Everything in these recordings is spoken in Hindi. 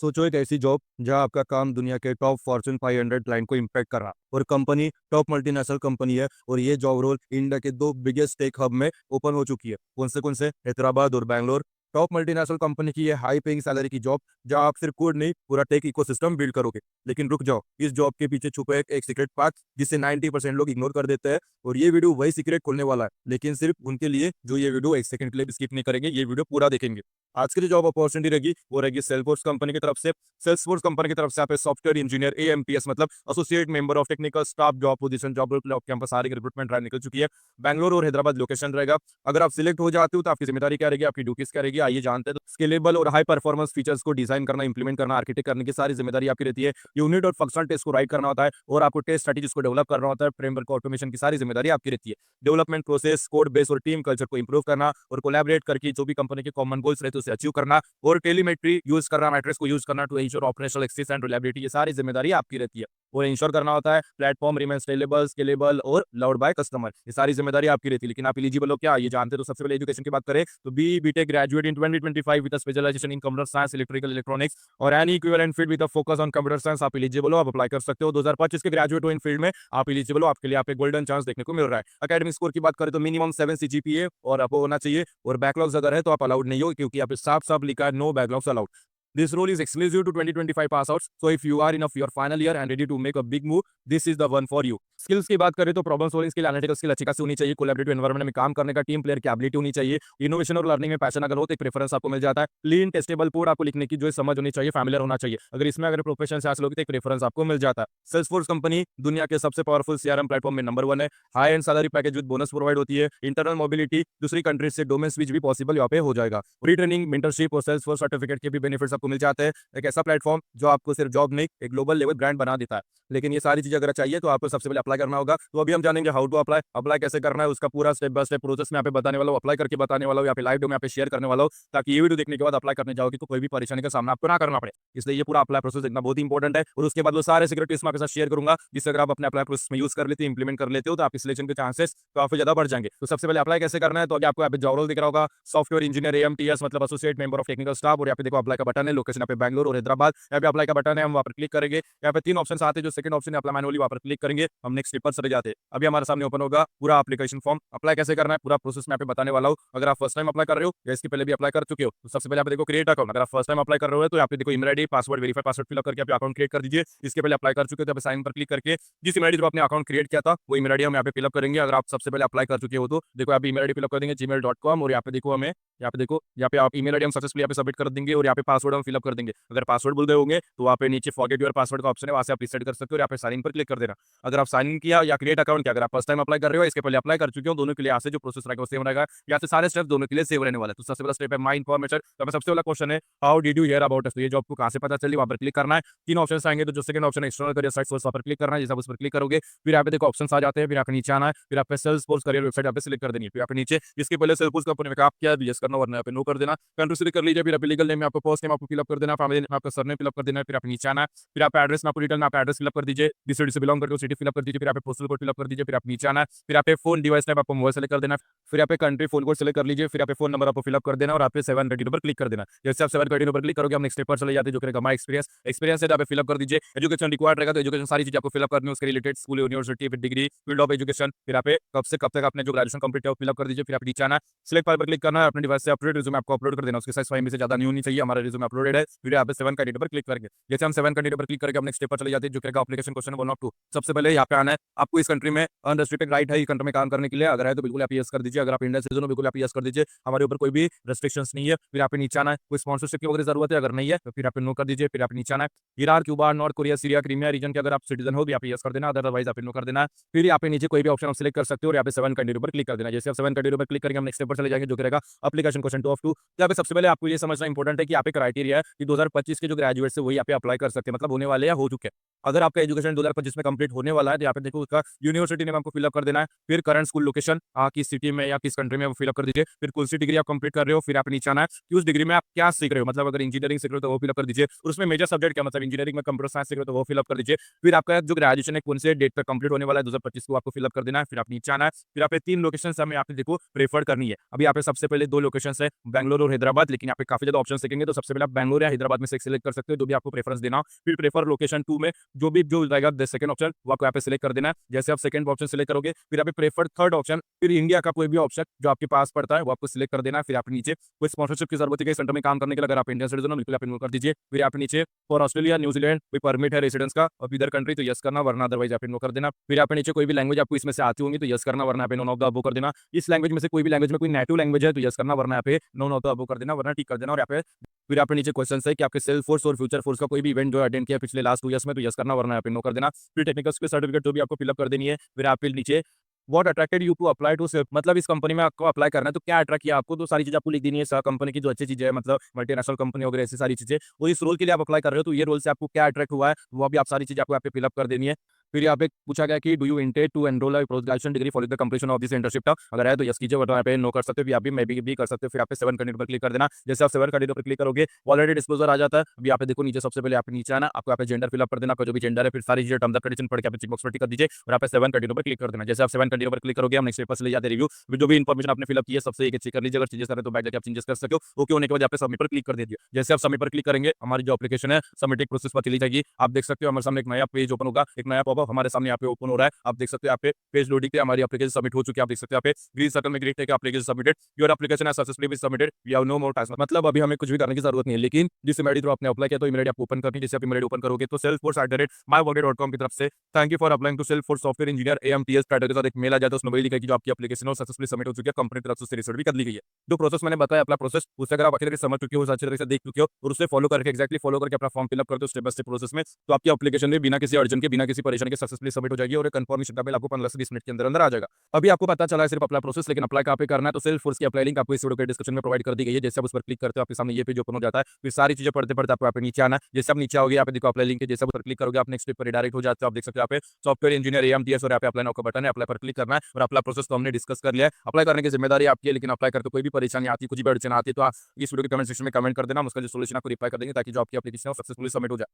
सोचो एक ऐसी जॉब जहां आपका काम दुनिया के टॉप फॉर्च्यून 500 क्लाइंट को इम्पैक्ट कर रहा और कंपनी टॉप मल्टीनेशनल कंपनी है और ये जॉब रोल इंडिया के दो बिगेस्ट टेक हब में ओपन हो चुकी है। कौन से हैदराबाद और बैंगलोर। टॉप मल्टीनेशनल कंपनी की ये हाई पेइंग सैलरी की जॉब जहां आप सिर्फ कोड नहीं पूरा टेक इकोसिस्टम बिल्ड करोगे। लेकिन रुक जाओ, इस जॉब के पीछे छुपा एक सीक्रेट पाथ जिसे 90% लोग इग्नोर कर देते हैं। और ये वीडियो वही सीक्रेट खोलने वाला है, लेकिन सिर्फ उनके लिए जो ये वीडियो एक सेकंड के लिए भी स्किप नहीं करेंगे, ये वीडियो पूरा देखेंगे। आज की जो जॉब अपॉर्चुनिटी रहेगी वो रहेगी सेल्सफोर्स कंपनी की तरफ से। सेल्सफोर्स कंपनी की तरफ से आप सॉफ्टवेयर इंजीनियर एएमपीएस मतलब associate member of technical staff job position job role campus सारी रिक्रूटमेंट ड्राइव निकल चुकी है। बैंगलोर और हैदराबाद लोकेशन रहेगा। अगर आप सिलेक्ट हो जाते हो तो आपकी जिम्मेदारी क्या रहेगी, आपकी ड्यूटीज क्या रहेगी, आइए जानते हैं। तो स्केलेबल और हाई परफॉर्मेंस फीचर्स को डिजाइन करना, इंप्लीमेंट करना, आर्किटेक्ट करने की सारी जिम्मेदारी आपकी रहती है। यूनिट और फंक्शनल टेस्ट को राइट करना होता है और आपको टेस्ट स्ट्रेटेजीज को डेवलप करना होता है। फ्रेमवर्क ऑटोमेशन की सारी जिम्मेदारी आपकी रहती है। डेवलपमेंट प्रोसेस, कोड बेस और टीम कल्चर को इंप्रूव करना और कोलैबोरेट करके जो भी कंपनी के कॉमन गोल्स रहते हैं उसे अचीव करना और टेलीमेट्री यूज करना, मैट्रिक्स को यूज करना to ensure operational access and reliability, ये सारी जिम्मेदारी आपकी रहती है। और इंश्योर करना होता है प्लेटफॉर्म रिमेन स्केलेबल, स्केलेबल और लव्ड बाय कस्टमर, ये सारी जिम्मेदारी आपकी रहती है। लेकिन आप एलिजिबल हो क्या, ये जानते हैं। तो सबसे पहले एजुकेशन की बात करें तो BTech graduate in 2025 with specialization in computer science, electrical, electronics और any equivalent field with focus on computer science, आप एलिजिबल हो, आप अप्लाई कर सकते हो। 2025 के ग्रेजुएट हो इन फील्ड में आप एलिजिबल हो, आपके लिए आप एक गोल्डन चांस देखने को मिल रहा है। एकेडमिक स्कोर की बात करें तो मिनिमम 7 सीजीपीए और आपको होना चाहिए। और बैकलॉग्स अगर है तो आप अलाउड नहीं हो, क्योंकि आप साफ साफ लिखा है no backlogs allowed. This role is exclusive to 2025 pass outs. So if you are in your final year and ready to make a big move, this is the one for you. Skills की बात करें तो problem solving skill, analytical skill अच्छी खासी होनी चाहिए। कोलैबोरेटिव एनवायरनमेंट में काम करने का टीम प्लेयर की एबिलिटी होनी चाहिए। इनोवेशन और लर्निंग में पैशन अगर हो तो एक प्रेफरेंस आपको मिल जाता है। क्लीन टेस्टेबल कोड आपको लिखने की जो समझ होनी चाहिए, फैमिलियर होना चाहिए। अगर इसमें अगर प्रोफेशन से हासिल होगी तो एक प्रेफरेंस आपको मिल जाता है। सेल्सफोर्स कंपनी दुनिया के सबसे पावरफुल सीआरएम प्लेटफॉर्म में नंबर 1 है। High and salary package with bonus provide होती है। इंटरनल मोबिलिटी, दूसरी कंट्रीज से डोमेन स्विच भी पॉसिबल यहाँ पे हो जाएगा। फ्री ट्रेनिंग, मेंटरशिप और सेल्सफोर्स सर्टिफिकेट के भी बेनिफिट्स आपको मिल जाते हैं। एक ऐसा प्लेटफॉर्म जो आपको सिर्फ जॉब नहीं एक ग्लोबल लेवल ब्रांड बना देता है। लेकिन ये सारी चीजें अगर चाहिए तो आपको सबसे पहले अप्लाई करना होगा। तो अभी हम जानेंगे हाउ टू अप्लाई, अप्लाई कैसे करना है, उसका पूरा स्टेप बाय स्टेप प्रोसेस में यहाँ पे बताने वाला हूँ, अप्लाई करके बताने वाला हूँ, यहाँ पे लाइव में यहाँ पे शेयर करने वाला हूँ, ताकि ये वीडियो देखने के बाद अप्लाई करने जाओगे तो कोई भी परेशानी का सामना आपको ना करना पड़े। इसलिए ये पूरा अप्लाई प्रोसेस देखना बहुत ही इंपॉर्टेंट है। और उसके बाद वो सारे सीक्रेट टिप्स मैं आपके साथ शेयर करूंगा, जिससे अगर आप अपने अप्लाई प्रोसेस में यूज कर लेते हो, इंप्लीमेंट कर लेते हो तो आपके सिलेक्शन के चांसेस काफी ज्यादा बढ़ जाएंगे। तो सबसे पहले अप्लाई कैसे करना है, तो अभी आपको यहाँ पे जॉब रोल दिख रहा होगा, सॉफ्टवेयर इंजीनियर एएमटीएस मतलब associate member of technical staff. और यहाँ पे देखो अप्लाई का बटन है, लोकेशन यहाँ पे बैंगलोर और हैदराबाद। यहाँ पे अप्लाई का बटन है, हम वहाँ पर क्लिक करेंगे। यहाँ पे 3 ऑप्शन आते हैं, जो सेकंड ऑप्शन है अप्लाई मैनुअली, वहाँ पर क्लिक करेंगे, हम नेक्स्ट स्टेप पर चले जाते हैं। अभी हमारे सामने ओपन होगा पूरा एप्लीकेशन फॉर्म। अप्लाई कैसे करना है पूरा प्रोसेस मैं यहाँ पे बताने वाला हूँ। अगर आप फर्स्ट टाइम अप्लाई कर रहे हो या इसके पहले भी अप्लाई कर चुके हो तो सबसे पहले आप देखो क्रिएट अकाउंट। अगर आप फर्स्ट टाइम अप्लाई कर रहे हो तो यहाँ पे देखो email ID, password, verify password fill up करके आप अकाउंट क्रिएट कर दीजिए। इसके पहले अप्लाई कर चुके हो तो साइन पर क्लिक करके जिस ईमेल आईडी जो आपने अकाउंट क्रिएट किया था वो ईमेल आईडी हम यहाँ पे फिलअप करेंगे। अगर आप सबसे पहले अप्लाई कर चुके हो तो देखो आप ईमेल आईडी फिलअप कर देंगे gmail.com। और यहाँ पे देखो हमें यहाँ पे आप ईमेल आईडी हम सक्सेसफुली यहाँ पे सबमिट कर देंगे और यहाँ पे पासवर्ड हम फिलअप कर देंगे। अगर पासवर्ड भूल गए होंगे तो वहाँ पे नीचे फॉरगेट योर पासवर्ड का ऑप्शन है, वहाँ से आप रिसेट कर सकते हो और यहाँ पे साइन इन पर क्लिक कर देना। अगर आप साइन इन किया या क्रिएट अकाउंट किया, अगर आप फर्स्ट टाइम अप्लाई कर रहे हो इसके पहले अप्लाई कर चुके हो, दोनों के लिए यहाँ से जो प्रोसेस रहेगा वो सेम रहेगा। यहाँ से सारे स्टेप दोनों के लिए सेव रहने वाले। तो सबसे पहला स्टेप है माई इन्फॉर्मेशन। तो सबसे पहला क्वेश्चन है how did you here about us, तो ये जॉब को कहाँ से पता चली, वहाँ पर क्लिक करना है। 3 ऑप्शन आएंगे, तो जो second option external career site source, वहाँ पर क्लिक करना है। जैसे आप उस पर क्लिक करोगे फिर यहाँ पे देखो ऑप्शन आ जाते हैं, फिर यहाँ पे नीचे आना है, फिर यहाँ पे सेल्सफोर्स करियर वेबसाइट यहाँ पे सिलेक्ट कर देनी है। फिर यहाँ पे नीचे इसके पहले सेल्सफोर्स कंपनी में आप क्या यस करना, वरना यहाँ पे नो कर देना। कंट्री सिलेक्ट कर लीजिए, फिर आप लीगल नेम में आपको फर्स्ट नेम आपको फिलअप कर देना, फैमिली नेम आपका सरनेम फिलअप कर देना। फिर आप नीचे आना है, फिर आप एड्रेस में आपको डिटेल में आप एड्रेस फिलअप कर दीजिए, जिस सिटी से बिलोंग करके सिटी फिलअप कर दीजिए। फिर आप पोस्टल कोड फिलअप कर दीजिए। फिर आप नीचे आना है, फिर आप फोन डिवाइस टाइप आपको मोबाइल सेलेक्ट कर देना। फिर यहाँ पे कंट्री फोन कोड सेलेक्ट कर लीजिए, फिर यहाँ पे फोन नंबर आपको फिलअप कर देना और आप 7 कंटिन्यू पर क्लिक कर देना। जैसे आप 7 कंटिन्यू पर क्लिक करोगे हम नेक्स्ट स्टेप पर चले जाते हैं, जो करेगा माई एक्सपीरियंस है, तो आप फिलअप कर दीजिए। एजुकेशन रिक्वायर्ड रहेगा तो एजुकेशन सारी चीज आपको फिलअप करनी है, उसके रिलेटेड स्कूल, यूनिवर्सिटी, फिर डिग्री, फील्ड ऑफ एजुकेशन, फिर आप कब से कब तक आपने जो ग्रेजुएशन कंप्लीट है वो फिलअप कर दीजिए। फिर आप नीचे आना, सिलेक्ट फाइल पर क्लिक करना है, अपने डिवाइस से अपलोड रिज्यूमे आपको अपलोड कर देना। उसके साइज 5 MB से ज्यादा नहीं होनी चाहिए, हमारा रिज्यूमे अपलोडेड है। फिर यहाँ पे 7 कंटिन्यू पर क्लिक करके जैसे हम 7 कंटिन्यू पर क्लिक करके अपने स्टेप पर चले जाते हैं, जो करेगा एप्लीकेशन क्वेश्चन 1 ऑफ 2। सबसे पहले यहाँ पे आना है, आपको इस कंट्री में अनरेस्ट्रिक्टेड राइट है इस कंट्री में काम करने के लिए, अगर है तो बिल्कुल आप यस कर दीजिए। अगर आप इंडियन सिटीजन हो बिल्कुल आप यस कर दीजिए, हमारे ऊपर कोई भी रेस्ट्रिक्शंस नहीं है। फिर यहाँ पे नीचे आना है, कोई स्पॉन्सरशिप की वगैरह जरूरत है, अगर नहीं है तो फिर आप नो कर दीजिए। फिर आप नीचे आना है, Iran, Cuba, North Korea, Syria, Crimea region के अगर आप सिटीजन हो भी आप यस कर देना, अदरवाइज आप नो कर देना। फिर यहाँ पे नीचे कोई भी ऑप्शन आप सिलेक्ट कर सकते हो और यहाँ पे 7 कंटिन्यू पर क्लिक कर देना। जैसे आप 7 कंटिन्यू पर क्लिक करेंगे हम नेक्स्ट स्टेप पर चले जाएंगे, जो करेगा एप्लीकेशन क्वेश्चन 2 ऑफ 2। यहाँ पे सबसे पहले आपको ये समझना इंपॉर्टेंट है कि यहाँ पे क्राइटेरिया है कि 2025 के जो ग्रेजुएट्स है वही यहाँ पे अप्लाई कर सकते हैं, मतलब होने वाले या हो चुके हैं। अगर आपका एजुकेशन 2025 में कंप्लीट होने वाला है तो यहाँ पे देखो उसका यूनिवर्सिटी नेम आपको फिलअप कर देना है। फिर करंट स्कूल लोकेशन किस सिटी में या किस कंट्री में वो फिलअप कर दीजिए। फिर कौन सी डिग्री आप कंप्लीट कर रहे हो, फिर आप नीचे आना है कि उस डिग्री में आप क्या सीख रहे हो, मतलब अगर इंजीनियरिंग सीख रहे हो तो वो फिलअप कर दीजिए। और उसमें मेजर सब्जेक्ट क्या, मतलब इंजीनियरिंग में कंप्यूटर साइंस सीख रहे हो तो वो फिलअप कर दीजिए। फिर आपका जो ग्रेजुएशन है कौन से डेट पर कंप्लीट होने वाला है 2025 को आपको फिलअप कर देना है। फिर आप नीचे आना है, फिर आप 3 लोकेशन हमें यहाँ पे देखो प्रेफर करनी है। अभी यहाँ पे सबसे पहले 2 लोकेशन है बैंगलोर और हैदराबाद, लेकिन यहाँ पे काफी ज्यादा ऑप्शन देखेंगे तो सबसे पहले आप बैंगलोर या हैदराबाद में से एक सिलेक्ट कर सकते हो, जो भी आपको प्रेफरेंस देना। फिर प्रेफर लोकेशन 2 में जो भी जो रहेगा द सेकंड ऑप्शन वो आपको यहाँ पे सिलेक्ट कर देना है। जैसे आप सेकंड ऑप्शन सिलेक्ट करोगे, फिर यहाँ पे प्रेफर थर्ड ऑप्शन, फिर इंडिया का कोई भी ऑप्शन जो आपके पास पड़ता है वो आपको सिलेक्ट कर देना है। फिर आप नीचे कोई स्पॉन्सरशिप की जरूरत है सेंटर में काम करने के लिए, अगर आप इंडियन सिटीजन हो बिल्कुल आप इनरोल कर दीजिए। फिर आप नीचे फॉर ऑस्ट्रेलिया न्यूजीलैंड कोई परमिट है रेसिडेंस का और इधर कंट्री तो यस करना, वरना अदरवाइज आप इनको कर देना। फिर आप नीचे कोई भी लैंग्वेज आपको इसमें से आती होंगी तो यस करना, वरना आप नोन ऑफ द अबो कर देना। इस लैंग्वेज में से कोई भी लैंग्वेज में कोई नेटिव लैंग्वेज है तो यस करना, वरना यहाँ पे नोन ऑफ द अबो कर देना, वरना टिक कर देना। और यहाँ पे फिर यहाँ पे नीचे क्वेश्चन है कि आपके सेल्फ फोर्स और फ्यूचर फोर्स का कोई भी इवेंट जो अटेंड किया पिछले लास्ट 2 ईयर्स में तो यस करना, वरना यहाँ पे नो कर देना। फिर टेक्निकल स्किल सर्टिफिकेट जो भी आपको फिलअप कर देनी है। फिर आप फिर नीचे what attracted you to apply to सिर्फ, मतलब इस कंपनी में आपको अप्लाई करना है तो क्या अट्रैक्ट किया आपको, तो सारी चीज आपको लिख देनी है। कंपनी की जो अच्छी चीजें है, मतलब मल्टीनेशनल कंपनी वगैरह ऐसी सारी चीजें, और इस रोल के लिए आप अप्लाई कर रहे हो तो ये रोल से आपको क्या अट्रैक्ट हुआ है वो भी आप सारी चीजें आपको यहाँ पे फिलअप कर देनी है। फिर यहाँ पे पूछा गया कि do you intend to enrol a post graduation degree for the completion of this internship term, अगर है तो यस कीजिए, वरना यहाँ पे नो कर सकते हो। फिर आप भी मैं भी कर सकते हो। फिर आप पे 7 कंटिन्यू पर क्लिक कर देना। जैसे आप 7 कंटिन्यू पर क्लिक करोगे ऑलरेडी डिस्क्लोजर आ जाता है। अभी यहाँ पे देखो नीचे सबसे पहले आप नीचे आना, आपको यहाँ पे जेंडर फिलअप कर देना, आपका जो भी जेंडर है, फिर सारी चीजें टर्म्स एंड कंडीशन पढ़ के आप टिक बॉक्स पर टिक कर दीजिए और यहाँ पे 7 कंटिन्यू पर क्लिक कर देना। जैसे आप 7 कंटिन्यू पर क्लिक करोगे हम नेक्स्ट पेपर से ले जाते रिव्यू, जो भी इन्फॉर्मेशन आपने फिलअप की है सबसे एक चेक कर लीजिए, अगर चेंजेस करें तो बैठ जाके आप चेंजेस कर सकते हो। ओके होने के बाद यहाँ पे सबमिट पर क्लिक कर दीजिए। जैसे आप सबमिट पर क्लिक करेंगे हमारी जो एप्लीकेशन है सबमिटिंग प्रोसेस पर चली जाएगी। आप देख सकते हो हमारे सामने एक नया पेज ओपन होगा, एक नया पॉपअप हमारे सामने यहाँ पे ओपन हो रहा है। आप देख सकते हो यहाँ पे पेज लोडिंग के हमारी एप्लीकेशन सबमिट हो चुकी है। आप देख सकते हो यहाँ पे ग्रीन सर्कल में क्लिक करके application submitted, your application has successfully been submitted, we have no more task, मतलब अभी हमें कुछ भी करने की जरूरत नहीं है। लेकिन जिस ईमेल आईडी थ्रू आपने अप्लाई किया तो ईमेल आईडी आपको ओपन करनी है। जैसे आप ईमेल आईडी ओपन करोगे तो salesforce@myworkday.com की तरफ से thank you for applying to Salesforce software engineer AMTS title के साथ एक मेल आ जाता है। उसमें वही लिखा है कि जो आपकी एप्लीकेशन है सक्सेसफुली सबमिट हो चुकी है, कंपनी की तरफ से रिसर्च भी कर ली गई है। जो प्रोसेस मैंने बताया अपना प्रोसेस, उससे अगर आप अच्छी तरह से समझ चुके हो, अच्छी तरह से देख चुके हो और उससे फॉलो करके एक्जैक्टली फॉलो करके अपना फॉर्म फिलअप करते हो स्टेप बाय स्टेप प्रोसेस में, तो आपकी एप्लीकेशन भी बिना किसी अर्जन के बिना किसी परेशानी के सक्सेसफुली सबमिट हो जाएगी और कंफर्मेशन का बिल आपको 15 से 20 मिनट के अंदर अंदर आ जाएगा। अभी आपको पता चला है सिर्फ अप्लाई प्रोसेस, लेकिन अप्लाई कहाँ पे करना है तो सेल्सफोर्स की अप्लाई लिंक आपको इस वीडियो के डिस्क्रिप्शन में प्रोवाइड कर दी गई है। जैसे आप उस पर क्लिक करते हो आपके सामने ये पेज ओपन हो जाता है। फिर सारी चीजें पढ़ते पढ़ते आपको यहाँ पे नीचे आना है। जैसे आप नीचे आओगे यहाँ पे देखो अप्लाई लिंक है, जैसे आप उस पर क्लिक करोगे आप नेक्स्ट पेज पर डायरेक्ट हो जाते हो। आप देख सकते हो यहाँ पे सॉफ्टवेयर इंजीनियर AMTS और यहाँ पे अप्लाई नाउ का बटन है, अप्लाई पर क्लिक करना है और अप्लाई प्रोसेस तो हमने डिस्कस कर लिया है। अप्लाई करने की जिम्मेदारी आपकी है, लेकिन अप्लाई करते कोई भी परेशानी आती है, कुछ भी अड़चन आती है तो आप इस वीडियो के कमेंट सेक्शन में कमेंट कर देना, हम उसका जो सोल्यूशन आपको रिप्लाई कर देंगे ताकि जो आपकी एप्लीकेशन है सक्सेसफुली सबमिट हो जाए।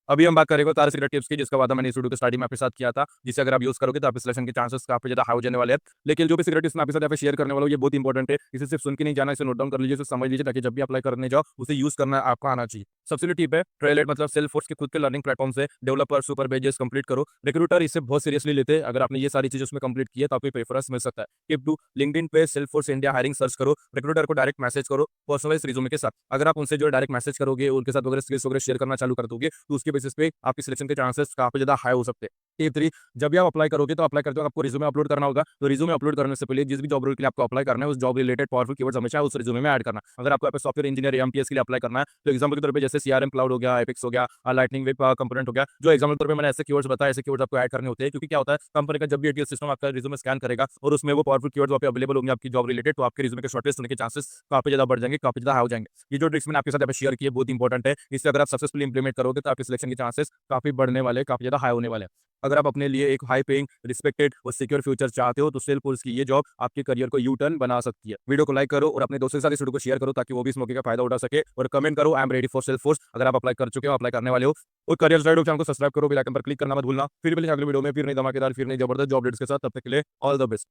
अभी हम बात करेंगे तार सीक्रेट टिप्स की, जिसका वादा मैंने इस वीडियो के स्टार्टिंग में आपके साथ किया था, जिसे अगर आप यूज करोगे तो आपके सिलेक्शन के चांसेस काफी ज्यादा हाई हो जाने वाले हैं। लेकिन जो भी सीक्रेट टिप्स मैं आपके साथ यहाँ पे शेयर करने वाला हूँ ये बहुत इंपॉर्टेंट है, इसे सिर्फ सुन के नहीं जाना, इसे नोट डाउन कर लीजिए, इसे समझ लीजिए ताकि जब भी अप्लाई करने जाओ उसे यूज करना आपको आना चाहिए। सबसे पहली टिप है ट्रेलेट, मतलब सेल्सफोर्स के खुद के लर्निंग प्लेटफॉर्म से डेवलपर सुपर पेजेस कंप्लीट करो। रिक्रूटर इसे बहुत सीरियसली लेते हैं, अगर आपने ये सारी चीजें उसमें कंप्लीट की है तो आपको प्रेफरेंस मिल सकता है। टिप 2, लिंक्डइन पे सेल्सफोर्स इंडिया हायरिंग सर्च करो, रिक्रूटर को डायरेक्ट मैसेज करो पर्सनलाइज्ड रिज्यूमे के साथ। अगर आप उनसे जो डायरेक्ट मैसेज करोगे उनके साथ वगैरह स्किल्स वगैरह शेयर करना चालू कर दोगे तो उसके बेसिस पे आपके सिलेक्शन के चांसेस काफी ज्यादा हाई हो सकते हैं। टिप 3, जब भी आप अप्लाई करोगे तो अप्लाई करते वक्त आपको रिज्यूमे अपलोड करना होगा, तो रिज्यूमे अपलोड करने से पहले जिस भी जॉब रोल के लिए आपको अप्लाई करना है उस जॉब रिलेटेड पावरफुल कीवर्ड्स हमेशा उस रिज्यूमे में ऐड करना। अगर आपको यहाँ पे सॉफ्टवेयर इंजीनियर AMTS के लिए अप्लाई करना है तो एग्जाम्पल के तौर पे जैसे CRM क्लाउड हो गया, एपिक्स हो गया, लाइटनिंग वेब कंपोनेंट हो गया, जो एग्जाम्पल के तौर पे मैंने ऐसे कीवर्ड्स बताया, ऐसे कीवर्ड्स आपको ऐड करने होते हैं। क्योंकि क्या होता है कंपनी का जब भी ATS सिस्टम आपका रिज्यूमे स्कैन करेगा और उसमें वो पावरफुल कीवर्ड्स वहाँ पे अवेलेबल होंगे आपकी जॉब रिलेटेड, तो आपके रिज्यूमे के शॉर्टलिस्ट होने के चांसेस काफी ज्यादा बढ़ जाएंगे, काफी ज्यादा हाई हो जाएंगे। ये जो ट्रिक्स मैंने आपके साथ यहाँ पे शेयर की है बहुत इंपॉर्टेंट है, इससे अगर आप सक्सेसफुली इंप्लीमेंट करोगे तो आपके सिलेक्शन के चांसेस काफी बढ़ने वाले, काफी ज्यादा हाई होने वाले हैं। अगर आप अपने लिए एक हाई पेइंग, रिस्पेक्टेड और सिक्योर फ्यूचर चाहते हो तो सेल्सफोर्स की ये जॉब आपके करियर को यू टर्न बना सकती है। वीडियो को लाइक करो और अपने दोस्तों के साथ इस वीडियो को शेयर करो ताकि वो भी इस मौके का फायदा उठा सके, और कमेंट करो I am ready for Salesforce अगर आप अप्लाई कर चुके हो, अप्लाई करने वाले हो। और करियर गाइड चैनल को सब्सक्राइब करो, बेल आइकन पर क्लिक करना मत भूलना। फिर मिलेंगे अगले वीडियो में, फिर नई धमाकेदार, फिर नई जबरदस्त जॉब अपडेट्स के साथ। तब तक के लिए ऑल द बेस्ट।